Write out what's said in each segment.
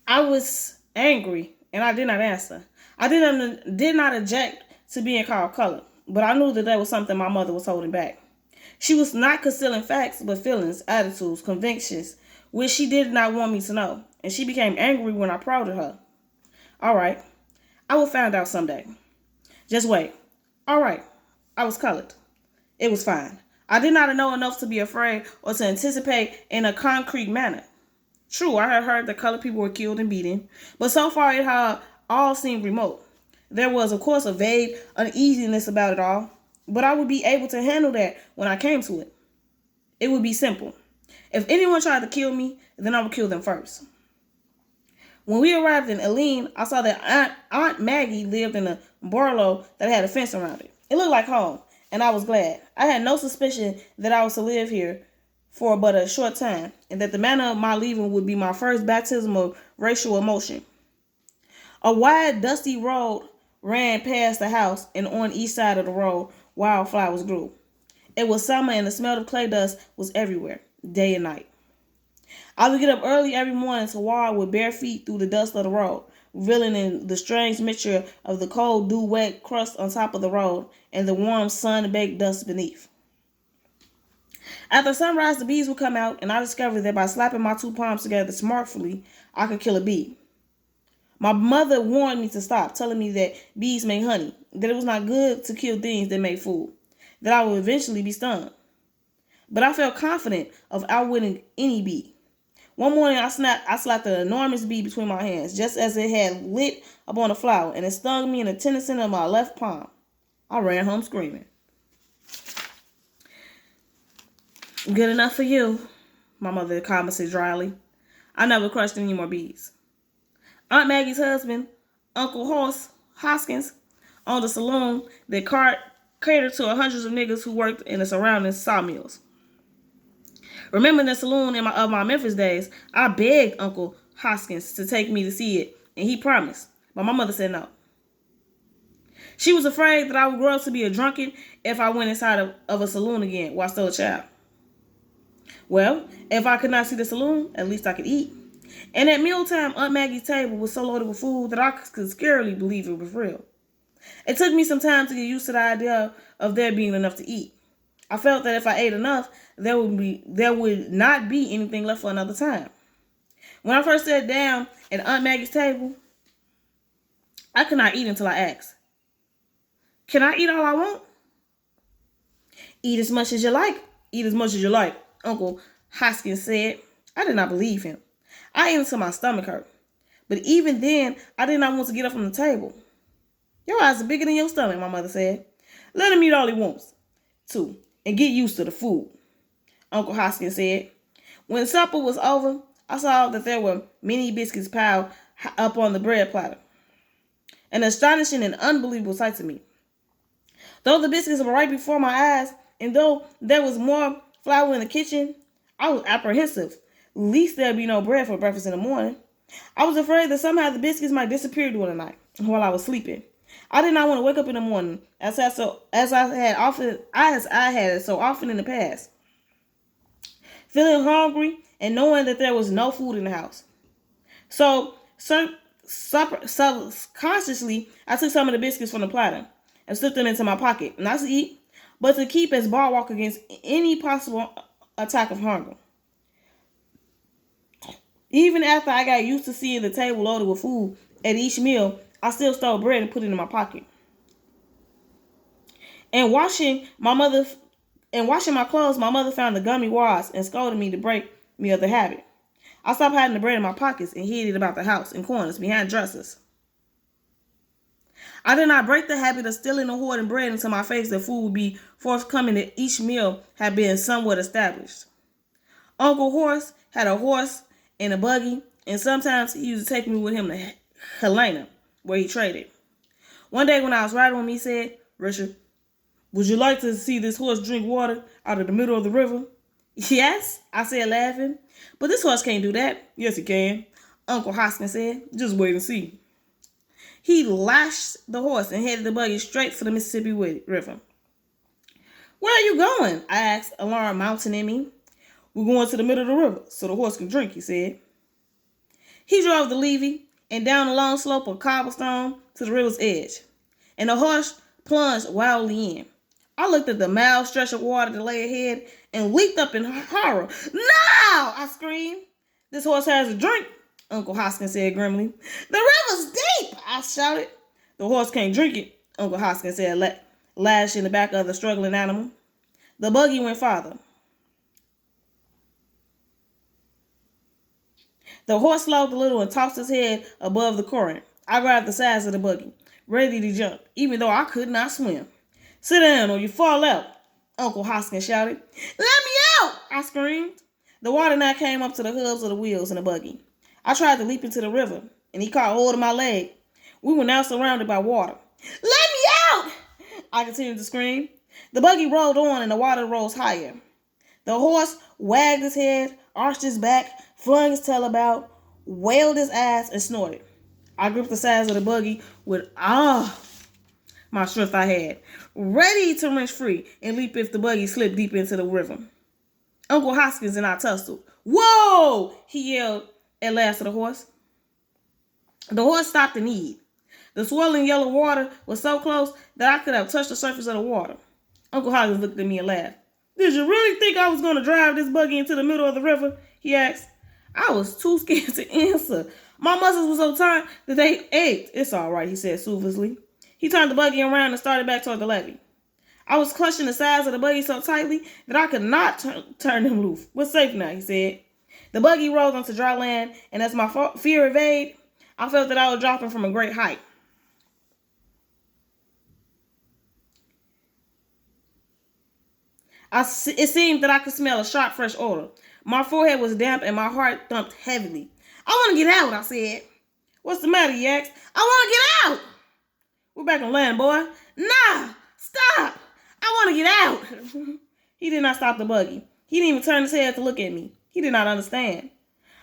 I was angry, and I did not answer. I did not object to being called colored, but I knew that that was something my mother was holding back. She was not concealing facts, but feelings, attitudes, convictions, which she did not want me to know, and she became angry when I prodded her. All right, I will find out someday. Just wait. All right, I was colored. It was fine. I did not know enough to be afraid or to anticipate in a concrete manner. True, I had heard that colored people were killed and beaten, but so far it had all seemed remote. There was, of course, a vague uneasiness about it all, but I would be able to handle that when I came to it. It would be simple. If anyone tried to kill me, then I would kill them first. When we arrived in Eileen, I saw that Aunt Maggie lived in a bungalow that had a fence around it. It looked like home, and I was glad. I had no suspicion that I was to live here for but a short time, and that the manner of my leaving would be my first baptism of racial emotion. A wide, dusty road ran past the house, and on each side of the road, wildflowers grew. It was summer, and the smell of clay dust was everywhere, day and night. I would get up early every morning to walk with bare feet through the dust of the road, reveling in the strange mixture of the cold, dew-wet crust on top of the road and the warm, sun-baked dust beneath. After sunrise, the bees would come out, and I discovered that by slapping my two palms together smartly, I could kill a bee. My mother warned me to stop, telling me that bees make honey, that it was not good to kill things that made food, that I would eventually be stung. But I felt confident of outwitting any bee. One morning, I slapped an enormous bee between my hands, just as it had lit upon a flower, and it stung me in the tender center of my left palm. I ran home screaming. Good enough for you, my mother commented dryly. I never crushed any more bees. Aunt Maggie's husband, Uncle Hoskins, owned a saloon that catered to hundreds of niggas who worked in the surrounding sawmills. Remembering the saloon of my Memphis days, I begged Uncle Hoskins to take me to see it, and he promised, but my mother said no. She was afraid that I would grow up to be a drunkard if I went inside of a saloon again while still a child. Well, if I could not see the saloon, at least I could eat. And at mealtime, Aunt Maggie's table was so loaded with food that I could scarcely believe it was real. It took me some time to get used to the idea of there being enough to eat. I felt that if I ate enough, there would not be anything left for another time. When I first sat down at Aunt Maggie's table, I could not eat until I asked, "Can I eat all I want?" "Eat as much as you like. Eat as much as you like," Uncle Hoskins said. I did not believe him. I ate until my stomach hurt. But even then, I did not want to get up from the table. "Your eyes are bigger than your stomach," my mother said. "Let him eat all he wants to, and get used to the food," Uncle Hoskins said. When supper was over, I saw that there were many biscuits piled up on the bread platter. An astonishing and unbelievable sight to me. Though the biscuits were right before my eyes, and though there was more flour in the kitchen, I was apprehensive. Least there'd be no bread for breakfast in the morning. I was afraid that somehow the biscuits might disappear during the night while I was sleeping. I did not want to wake up in the morning as I had so often in the past, feeling hungry and knowing that there was no food in the house. So subconsciously, I took some of the biscuits from the platter and slipped them into my pocket, not to eat, but to keep as bulwark against any possible attack of hunger. Even after I got used to seeing the table loaded with food at each meal, I still stole bread and put it in my pocket. And washing my clothes, my mother found the gummy wads and scolded me to break me of the habit. I stopped hiding the bread in my pockets and hid it about the house in corners behind dressers. I did not break the habit of stealing or hoarding bread until my face that food would be forthcoming at each meal had been somewhat established. Uncle Horace had a horse and a buggy, and sometimes he used to take me with him to Helena, where he traded. One day when I was riding with him, he said, "Richard, would you like to see this horse drink water out of the middle of the river?" "Yes," I said, laughing. "But this horse can't do that." "Yes, he can," Uncle Hoskins said. "Just wait and see." He lashed the horse and headed the buggy straight for the Mississippi River. "Where are you going?" I asked, alarm mounting in me. "We're going to the middle of the river so the horse can drink," he said. He drove the levee and down a long slope of cobblestone to the river's edge, and the horse plunged wildly in. I looked at the mild stretch of water that lay ahead and leaped up in horror. "No!" I screamed. "This horse has a drink," Uncle Hoskins said grimly. "The river's deep," I shouted. "The horse can't drink it," Uncle Hoskins said, lashing the back of the struggling animal. The buggy went farther. The horse slowed a little and tossed his head above the current. I grabbed the sides of the buggy, ready to jump, even though I could not swim. "Sit down or you fall out," Uncle Hoskins shouted. "Let me out!" I screamed. The water now came up to the hubs of the wheels in the buggy. I tried to leap into the river, and he caught hold of my leg. We were now surrounded by water. "Let me out!" I continued to scream. The buggy rolled on, and the water rose higher. The horse wagged his head, arched his back, flung his tail about, wailed his ass, and snorted. I gripped the sides of the buggy with my strength I had, ready to wrench free and leap if the buggy slipped deep into the river. Uncle Hoskins and I tussled. "Whoa!" he yelled at last to the horse. The horse stopped and neighed. The swirling yellow water was so close that I could have touched the surface of the water. Uncle Hoskins looked at me and laughed. "Did you really think I was going to drive this buggy into the middle of the river?" he asked. I was too scared to answer. My muscles were so tight that they ached. "It's all right," he said soothingly. He turned the buggy around and started back toward the levee. I was clutching the sides of the buggy so tightly that I could not turn them loose. "We're safe now," he said. The buggy rolled onto dry land, and as my fear evaded, I felt that I was dropping from a great height. It seemed that I could smell a sharp, fresh odor. My forehead was damp, and my heart thumped heavily. "I want to get out," I said. "What's the matter?" he asked. "I want to get out." "We're back on land, boy." "Nah, stop. I want to get out." He did not stop the buggy. He didn't even turn his head to look at me. He did not understand.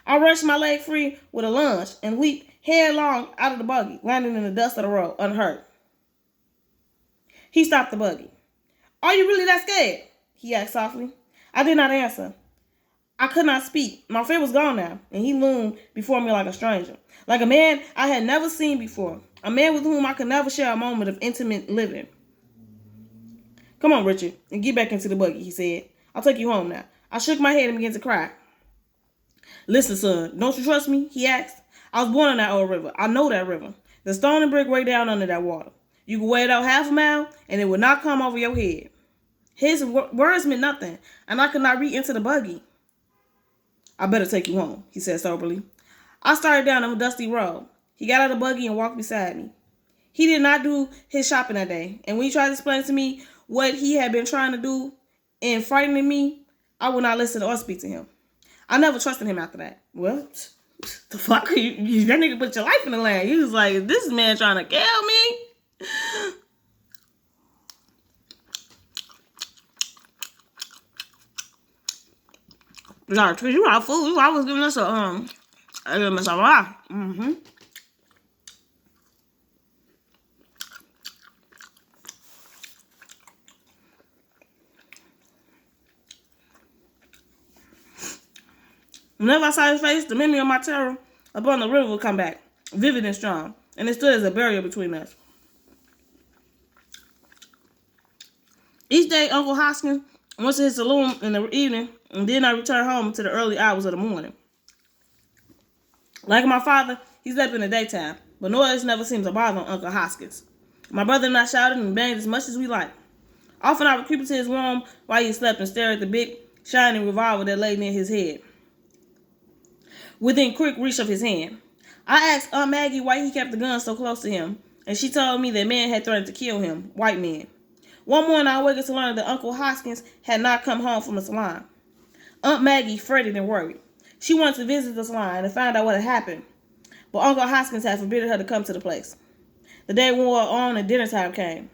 I wrenched my leg free with a lunge and leaped headlong out of the buggy, landing in the dust of the road, unhurt. He stopped the buggy. "Are you really that scared?" he asked softly. I did not answer. I could not speak. My fear was gone now, and he loomed before me like a stranger, like a man I had never seen before, a man with whom I could never share a moment of intimate living. "Come on, Richard, and get back into the buggy," he said. "I'll take you home now." I shook my head and began to cry. "Listen, son, don't you trust me?" he asked. "I was born in that old river. I know that river. The stone and brick way down under that water. You can wade out half a mile, and it will not come over your head." His words meant nothing, and I could not reach into the buggy. "I better take you home," he said soberly. I started down a dusty road. He got out of the buggy and walked beside me. He did not do his shopping that day, and when he tried to explain to me what he had been trying to do in frightening me, I would not listen or speak to him. I never trusted him after that. Well, the fuck? That nigga put your life in the land. He was like, "This man trying to kill me?" Sorry, you got food. I was giving us a Mm-hmm. Whenever I saw his face, the memory of my terror upon the river would come back, vivid and strong, and it stood as a barrier between us. Each day, Uncle Hoskins went to his saloon in the evening and did not return home until the early hours of the morning. Like my father, he slept in the daytime, but noise never seemed to bother Uncle Hoskins. My brother and I shouted and banged as much as we liked. Often I would creep into his room while he slept and stare at the big, shining revolver that lay near his head, within quick reach of his hand. I asked Aunt Maggie why he kept the gun so close to him, and she told me that men had threatened to kill him, white men. One morning I awakened to learn that Uncle Hoskins had not come home from the salon. Aunt Maggie fretted and worried. She wanted to visit the salon and find out what had happened, but Uncle Hoskins had forbidden her to come to the place. The day wore on and dinner time came.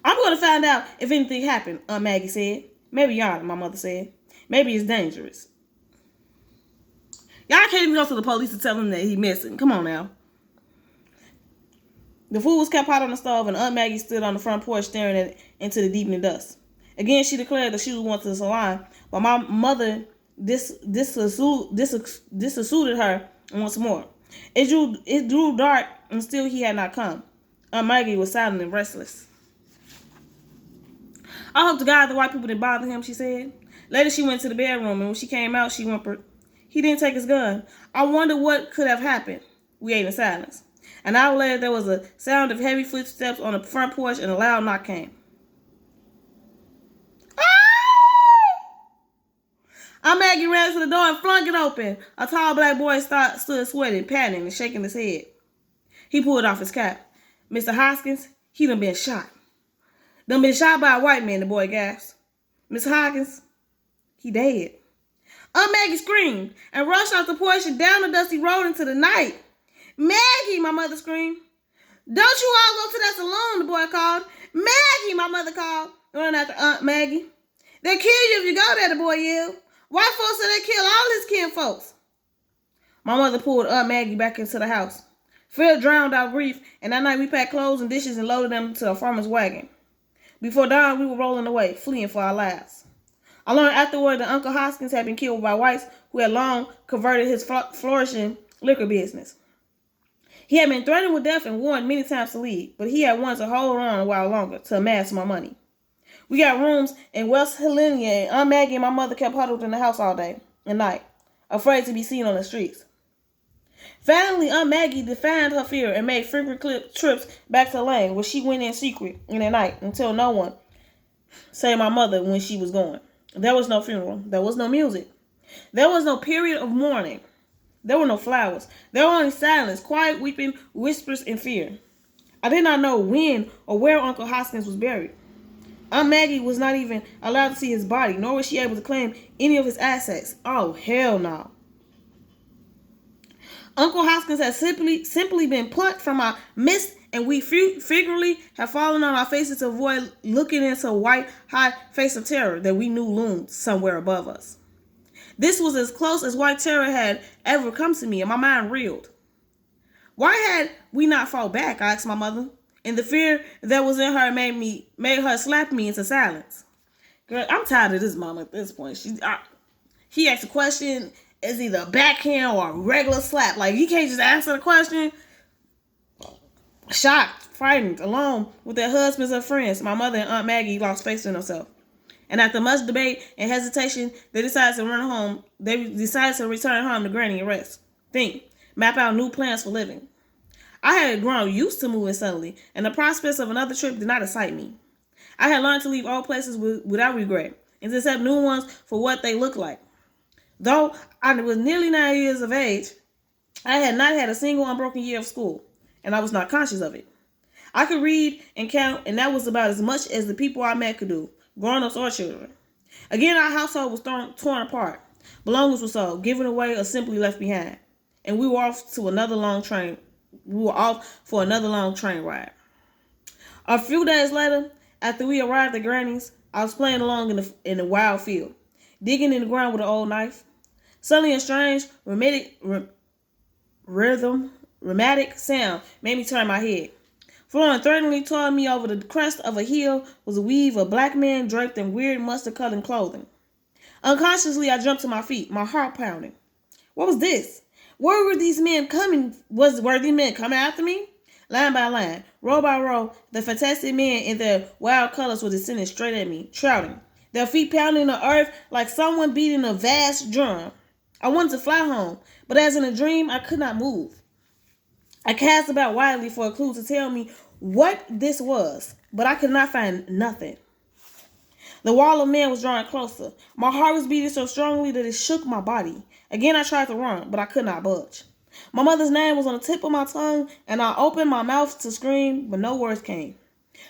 "I'm going to find out if anything happened," Aunt Maggie said. "Maybe not," my mother said. "Maybe it's dangerous." Y'all can't even go to the police to tell him that he's missing. Come on now. The food was kept hot on the stove, and Aunt Maggie stood on the front porch staring into the deepening dust. Again, she declared that she was going to the salon, but my mother dissuaded her once more. It grew dark, and still he had not come. Aunt Maggie was silent and restless. I hope to God the white people didn't bother him, she said. Later she went to the bedroom, and when she came out, she whimpered, "He didn't take his gun. I wonder what could have happened." We ate in silence. An hour later, there was a sound of heavy footsteps on the front porch, and a loud knock came. Aunt Maggie ran to the door and flung it open. A tall black boy stood sweating, panting, and shaking his head. He pulled off his cap. "Mr. Hoskins, he done been shot." "Done been shot by a white man," the boy gasped. "Mr. Hoskins, he dead." Aunt Maggie screamed and rushed off the porch and down the dusty road into the night. "Maggie," my mother screamed. "Don't you all go to that saloon," the boy called. "Maggie," my mother called, running after Aunt Maggie. "They'll kill you if you go there," the boy yelled. "White folks said they kill all his kin folks." My mother pulled Aunt Maggie back into the house. Fear drowned out grief, and that night we packed clothes and dishes and loaded them to a farmer's wagon. Before dawn, we were rolling away, fleeing for our lives. I learned afterward that Uncle Hoskins had been killed by whites who had long converted his flourishing liquor business. He had been threatened with death and warned many times to leave, but he had wanted to hold on a while longer to amass more money. We got rooms in West Helena, and Aunt Maggie and my mother kept huddled in the house all day and night, afraid to be seen on the streets. Finally, Aunt Maggie defied her fear and made frequent trips back to the lane, where she went in secret in the night until no one, save my mother, when she was going. There was no funeral. There was no music. There was no period of mourning. There were no flowers. There were only silence, quiet weeping, whispers, and fear. I did not know when or where Uncle Hoskins was buried. Aunt Maggie was not even allowed to see his body, nor was she able to claim any of his assets. Oh, hell no. Uncle Hoskins had simply been plucked from our midst, and we figuratively have fallen on our faces to avoid looking into a white, high face of terror that we knew loomed somewhere above us. This was as close as white terror had ever come to me, and my mind reeled. Why had we not fought back? I asked my mother, and the fear that was in her made her slap me into silence. Girl, I'm tired of this mama at this point. He asked a question, it's either a backhand or a regular slap. Like, you can't just answer the question. Shocked, frightened, alone with their husbands and friends, my mother and Aunt Maggie lost faith in themselves. And after much debate and hesitation, they decided to return home to Granny and rest. Map out new plans for living. I had grown used to moving suddenly, and the prospects of another trip did not excite me. I had learned to leave old places without regret, and to accept new ones for what they looked like. Though I was nearly 9 years of age, I had not had a single unbroken year of school, and I was not conscious of it. I could read and count, and that was about as much as the people I met could do, grown-ups or children. Again, our household was torn apart. Belongings were sold, given away, or simply left behind. And we were off for another long train ride. A few days later, after we arrived at Granny's, I was playing along in the wild field, digging in the ground with an old knife. Suddenly, a strange, rhythmic sound made me turn my head. Flowing threateningly toward me over the crest of a hill was a weave of black men draped in weird mustard-colored clothing. Unconsciously, I jumped to my feet, my heart pounding. What was this? Where were these men coming? Were these men coming after me? Line by line, row by row, the fantastic men in their wild colors were descending straight at me, shouting, their feet pounding the earth like someone beating a vast drum. I wanted to fly home, but as in a dream, I could not move. I cast about wildly for a clue to tell me what this was, but I could not find nothing. The wall of men was drawing closer. My heart was beating so strongly that it shook my body. Again, I tried to run, but I could not budge. My mother's name was on the tip of my tongue, and I opened my mouth to scream, but no words came.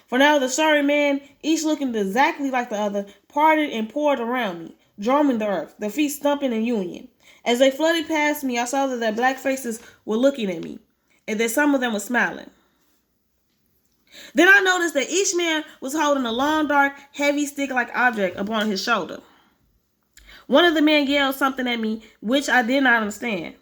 For now, the sorry men, each looking exactly like the other, parted and poured around me, drumming the earth, their feet stumping in union. As they flooded past me, I saw that their black faces were looking at me, and that some of them were smiling. Then I noticed that each man was holding a long, dark, heavy stick-like object upon his shoulder. One of the men yelled something at me, which I did not understand.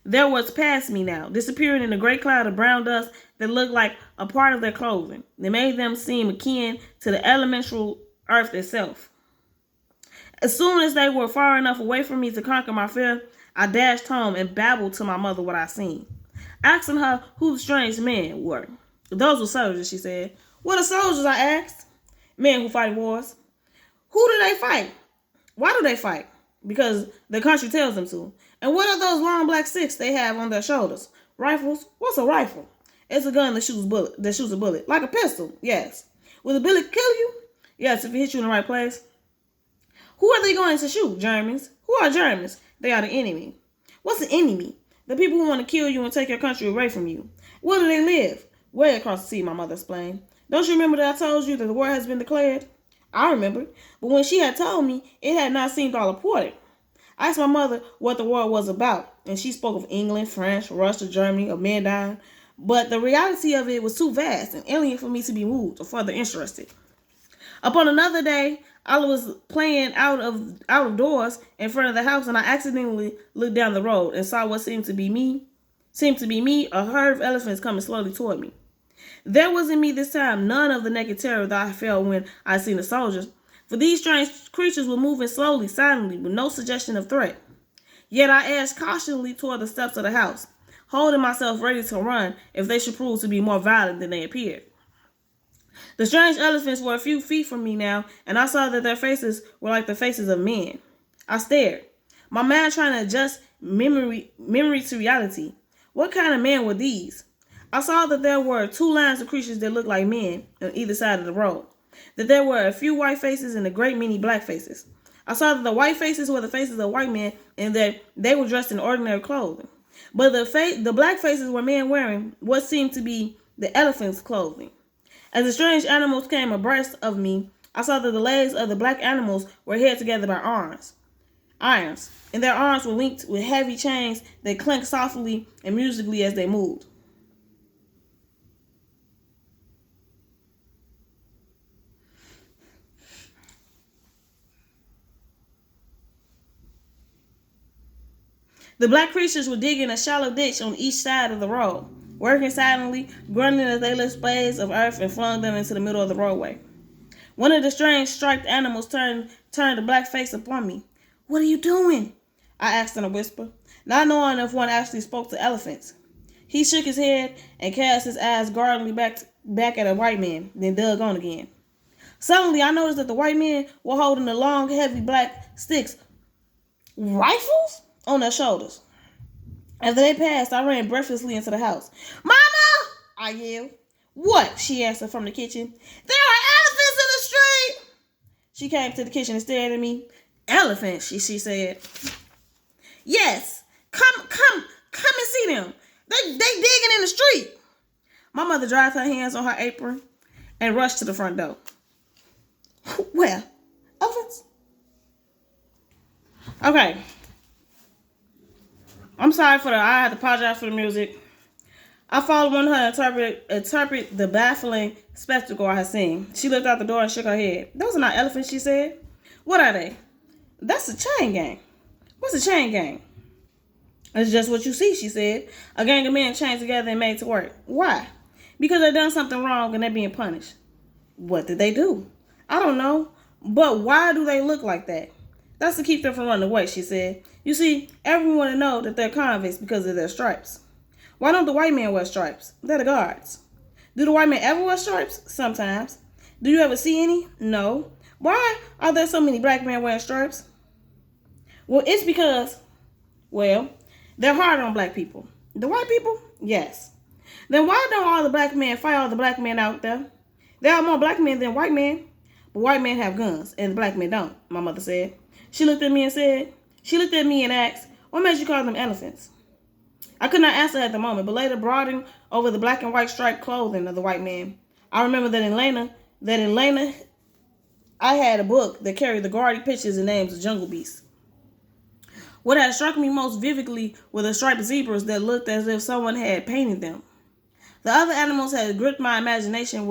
Their words passed me now, disappearing in a great cloud of brown dust that looked like a part of their clothing. They made them seem akin to the elemental earth itself. As soon as they were far enough away from me to conquer my fear, I dashed home and babbled to my mother what I seen, asking her who the strange men were. Those were soldiers, she said. What are soldiers, I asked. Men who fight wars. Who do they fight? Why do they fight? Because the country tells them to. And what are those long black sticks they have on their shoulders? Rifles? What's a rifle? It's a gun that shoots a bullet. Like a pistol, yes. Will the bullet kill you? Yes, if it hits you in the right place. Who are they going to shoot? Germans. Who are Germans? They are the enemy. What's an enemy? The people who want to kill you and take your country away from you. Where do they live? Way across the sea, my mother explained. Don't you remember that I told you that the war has been declared? I remembered, but when she had told me, it had not seemed all important. I asked my mother what the war was about, and she spoke of England, France, Russia, Germany, of men dying, but the reality of it was too vast and alien for me to be moved or further interested. Upon another day, I was playing out of doors in front of the house, and I accidentally looked down the road and saw what seemed to be me, a herd of elephants coming slowly toward me. There was in me this time none of the naked terror that I felt when I seen the soldiers, for these strange creatures were moving slowly, silently, with no suggestion of threat. Yet I edged cautiously toward the steps of the house, holding myself ready to run if they should prove to be more violent than they appeared. The strange elephants were a few feet from me now, and I saw that their faces were like the faces of men. I stared, my mind trying to adjust memory to reality. What kind of men were these? I saw that there were two lines of creatures that looked like men on either side of the road, that there were a few white faces and a great many black faces. I saw that the white faces were the faces of white men and that they were dressed in ordinary clothing. But the black faces were men wearing what seemed to be the elephant's clothing. As the strange animals came abreast of me, I saw that the legs of the black animals were held together by irons, and their arms were linked with heavy chains that clanked softly and musically as they moved. The black creatures were digging a shallow ditch on each side of the road, working silently, grunting as they lifted spades of earth and flung them into the middle of the roadway. One of the strange striped animals turned a black face upon me. What are you doing? I asked in a whisper, not knowing if one actually spoke to elephants. He shook his head and cast his eyes guardedly back at a white man, then dug on again. Suddenly, I noticed that the white men were holding the long, heavy black sticks, rifles, on their shoulders. After they passed, I ran breathlessly into the house. Mama! I yelled. What? She answered from the kitchen. There are elephants in the street! She came to the kitchen and stared at me. Elephants, she said. Yes. Come and see them. They digging in the street. My mother dried her hands on her apron and rushed to the front door. Well, elephants? Okay. I'm sorry I had to apologize for the music. I followed on her to interpret the baffling spectacle I had seen. She looked out the door and shook her head. Those are not elephants, she said. What are they? That's a chain gang. What's a chain gang? It's just what you see, she said. A gang of men chained together and made to work. Why? Because they done something wrong and they're being punished. What did they do? I don't know. But why do they look like that? That's to keep them from running away, she said. You see, everyone will know that they're convicts because of their stripes. Why don't the white men wear stripes? They're the guards. Do the white men ever wear stripes? Sometimes. Do you ever see any? No. Why are there so many black men wearing stripes? Well, it's because, they're hard on black people. The white people? Yes. Then why don't all the black men fight all the black men out there? There are more black men than white men. But white men have guns and the black men don't, my mother said. She looked at me and asked, what made you call them elephants? I could not answer at the moment, but later brooding over the black and white striped clothing of the white man, I remember that in Lena, I had a book that carried the gaudy pictures and names of jungle beasts. What had struck me most vividly were the striped zebras that looked as if someone had painted them. The other animals had gripped my imagination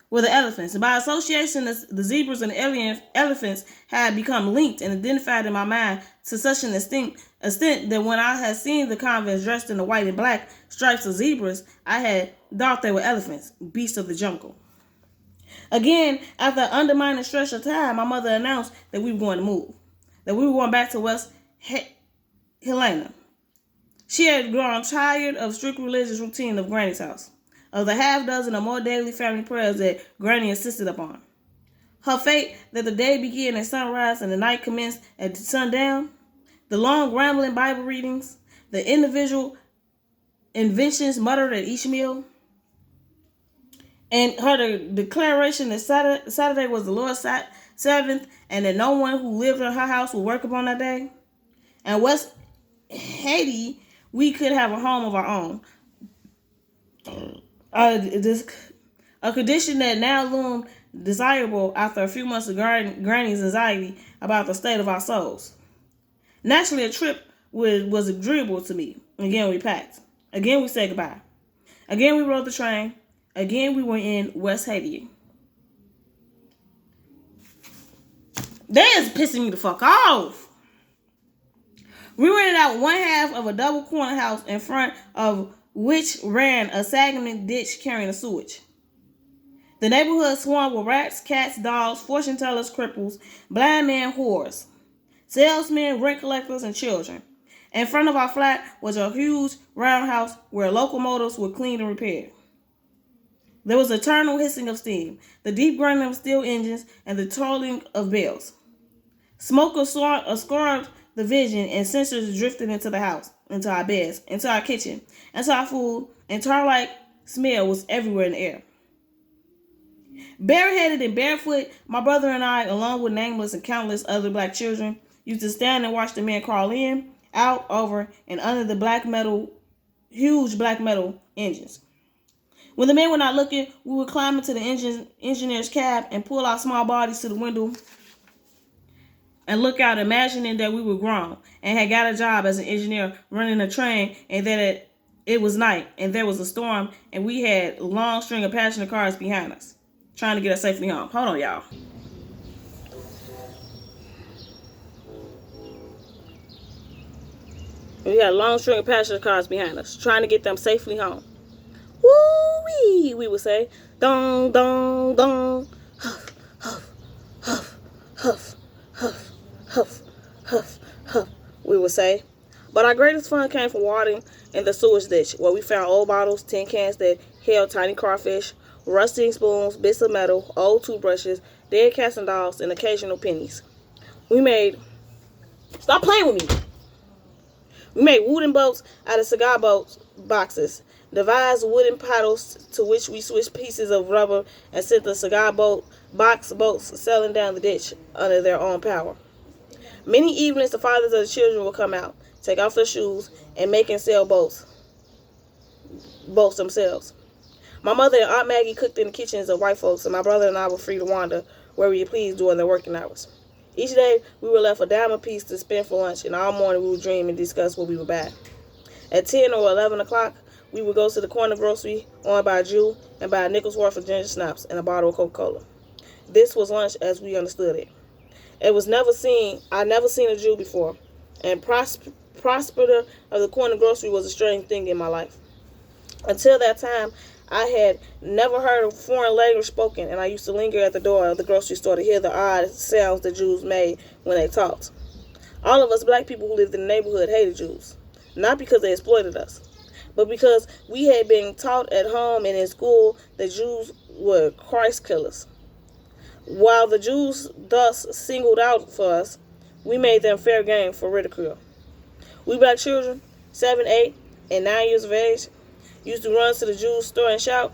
were the elephants. And by association, the zebras and the elephants had become linked and identified in my mind to such an extent that when I had seen the convicts dressed in the white and black stripes of zebras, I had thought they were elephants, beasts of the jungle. Again, after an undermining stretch of time, my mother announced that we were going to move, that we were going back to West Helena. She had grown tired of strict religious routine of Granny's house, of the half dozen or more daily family prayers that Granny insisted upon. Her fate that the day began at sunrise and the night commenced at sundown, the long rambling Bible readings, the individual inventions muttered at each meal, and her declaration that Saturday was the Lord's Sabbath and that no one who lived in her house would work upon that day. And West Haiti, we could have a home of our own. A condition that now loomed desirable after a few months of Granny's anxiety about the state of our souls. Naturally, a trip was agreeable to me. Again, we packed. Again, we said goodbye. Again, we rode the train. Again, we were in West Haiti. That is pissing me the fuck off. We rented out one half of a double corner house in front of which ran a sagging ditch carrying a sewage. The neighborhood swarmed with rats, cats, dogs, fortune tellers, cripples, blind men, whores, salesmen, rent collectors, and children. In front of our flat was a huge roundhouse where locomotives were cleaned and repaired. There was eternal hissing of steam, the deep grinding of steel engines, and the tolling of bells. Smoke obscured the vision, and sensors drifted into the house, into our beds, into our kitchen, into our food, and tar-like smell was everywhere in the air. Bareheaded and barefoot, my brother and I, along with nameless and countless other black children, used to stand and watch the men crawl in, out, over, and under the huge black metal engines. When the men were not looking, we would climb into the engineer's cab and pull our small bodies to the window and look out, imagining that we were grown and had got a job as an engineer running a train, and that it was night and there was a storm and we had a long string of passenger cars behind us, trying to get us safely home. Hold on, y'all. We had a long string of passenger cars behind us, trying to get them safely home. Woo-wee, we would say. Dong, dong, dong. Huff, huff, huff, huff, huff, huff, huff, huff, we would say. But our greatest fun came from watering in the sewage ditch, where we found old bottles, tin cans that held tiny crawfish, rusting spoons, bits of metal, old toothbrushes, dead cats and dogs, and occasional pennies. Stop playing with me. We made wooden boats out of cigar boxes, devised wooden paddles to which we switched pieces of rubber and sent the cigar box boats sailing down the ditch under their own power. Many evenings, the fathers of the children would come out, take off their shoes, and make and sell boats themselves. My mother and Aunt Maggie cooked in the kitchens of white folks, and my brother and I were free to wander where we pleased during their working hours. Each day, we were left a dime apiece to spend for lunch, and all morning we would dream and discuss what we would buy. At 10 or 11 o'clock, we would go to the corner grocery owned by a Jew and buy a nickel's worth of ginger snaps and a bottle of Coca-Cola. This was lunch as we understood it. I'd never seen a Jew before, and prosperator of the corner grocery was a strange thing in my life. Until that time, I had never heard a foreign language spoken, and I used to linger at the door of the grocery store to hear the odd sounds the Jews made when they talked. All of us black people who lived in the neighborhood hated Jews, not because they exploited us, but because we had been taught at home and in school that Jews were Christ killers. While the Jews thus singled out for us, we made them fair game for ridicule. We black children, 7, 8, and 9 years of age, used to run to the Jews' store and shout,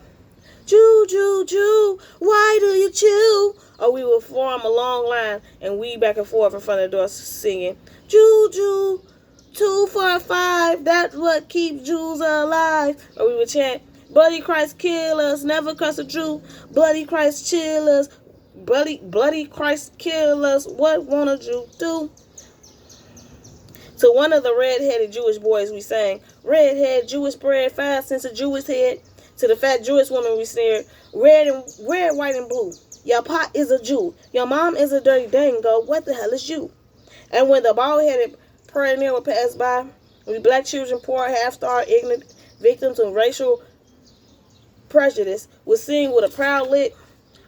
"Jew, Jew, Jew, why do you chew?" Or we would form a long line and weave back and forth in front of the door singing, "Jew, Jew, 2 for 5, that's what keeps Jews alive." Or we would chant, "Bloody Christ kill us, never curse a Jew. Bloody Christ chill us, bloody Christ kill us, what won't a Jew do?" To one of the red-headed Jewish boys we sang, "Redhead, Jewish bread, 5 cents a Jewish head. To the fat Jewish woman we sneered, red, white, and blue. Your pot is a Jew. Your mom is a dirty dango. What the hell is you? And when the bald-headed perennial would pass by, we black children, poor, half-starved, ignorant victims of racial prejudice, would sing with a proud lip,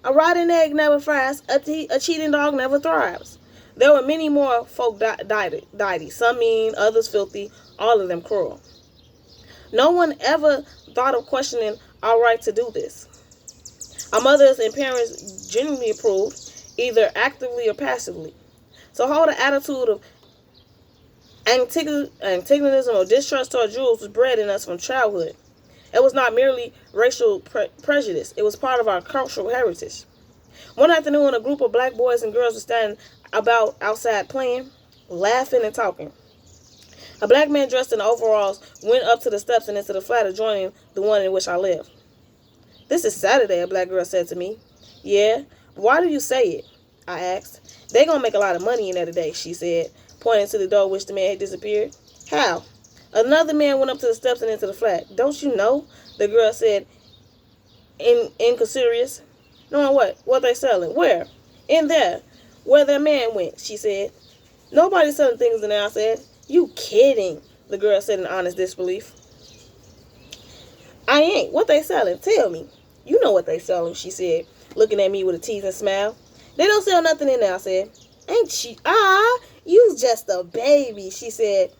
a rotten egg never fries, a cheating dog never thrives. There were many more folk died, some mean, others filthy, all of them cruel. No one ever thought of questioning our right to do this. Our mothers and parents genuinely approved, either actively or passively. So hold an attitude of antagonism or distrust toward Jews was bred in us from childhood. It was not merely racial prejudice. It was part of our cultural heritage. One afternoon, a group of black boys and girls were standing about outside playing, laughing and talking. A black man dressed in overalls went up to the steps and into the flat adjoining the one in which I lived. "This is Saturday," a black girl said to me. "Yeah, why do you say it?" I asked. "They gonna make a lot of money in there today," she said, pointing to the door which the man had disappeared. "How?" Another man went up to the steps and into the flat. "Don't you know?" the girl said, incurious. "Knowing what? What they selling? Where?" "In there, where their man went," she said. "Nobody's selling things in there," I said. "You kidding," the girl said in honest disbelief. "I ain't. What they selling? Tell me." "You know what they selling," she said, looking at me with a teasing smile. "They don't sell nothing in there," I said. "Ain't she? You just a baby," she said,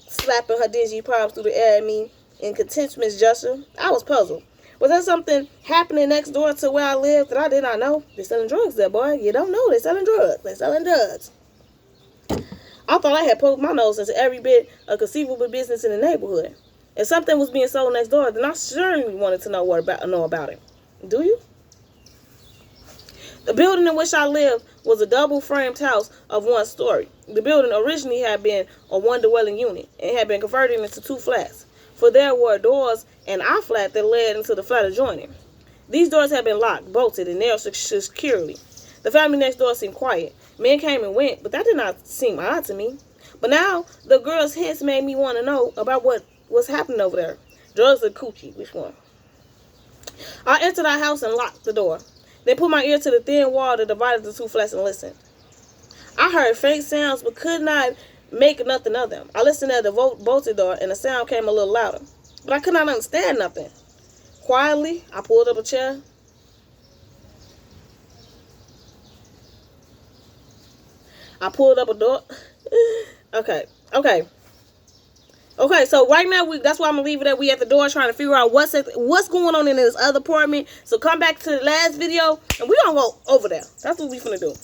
slapping her dingy palms through the air at me in contemptuous gesture. I was puzzled. Was there something happening next door to where I lived that I did not know? They're selling drugs there, boy. You don't know. They're selling drugs. They're selling drugs. I thought I had poked my nose into every bit of conceivable business in the neighborhood. If something was being sold next door, then I certainly wanted to know about it. Do you? The building in which I lived was a double-framed house of one story. The building originally had been a one-dwelling unit and had been converted into two flats, for there were doors in our flat that led into the flat adjoining. These doors had been locked, bolted, and nailed securely. The family next door seemed quiet. Men came and went, but that did not seem odd to me. But now the girl's hints made me want to know about what was happening over there. Drugs or coochie? Which one? I entered our house and locked the door. Then put my ear to the thin wall that divided the two flats and listened. I heard faint sounds but could not make nothing of them. I listened at the bolted door and the sound came a little louder. But I could not understand nothing. Quietly, I pulled up a chair. I pulled up a door. Okay, so right now, that's why I'm going to leave it at. We at the door trying to figure out what's going on in this other apartment. So come back to the last video, and we're going to go over there. That's what we finna do.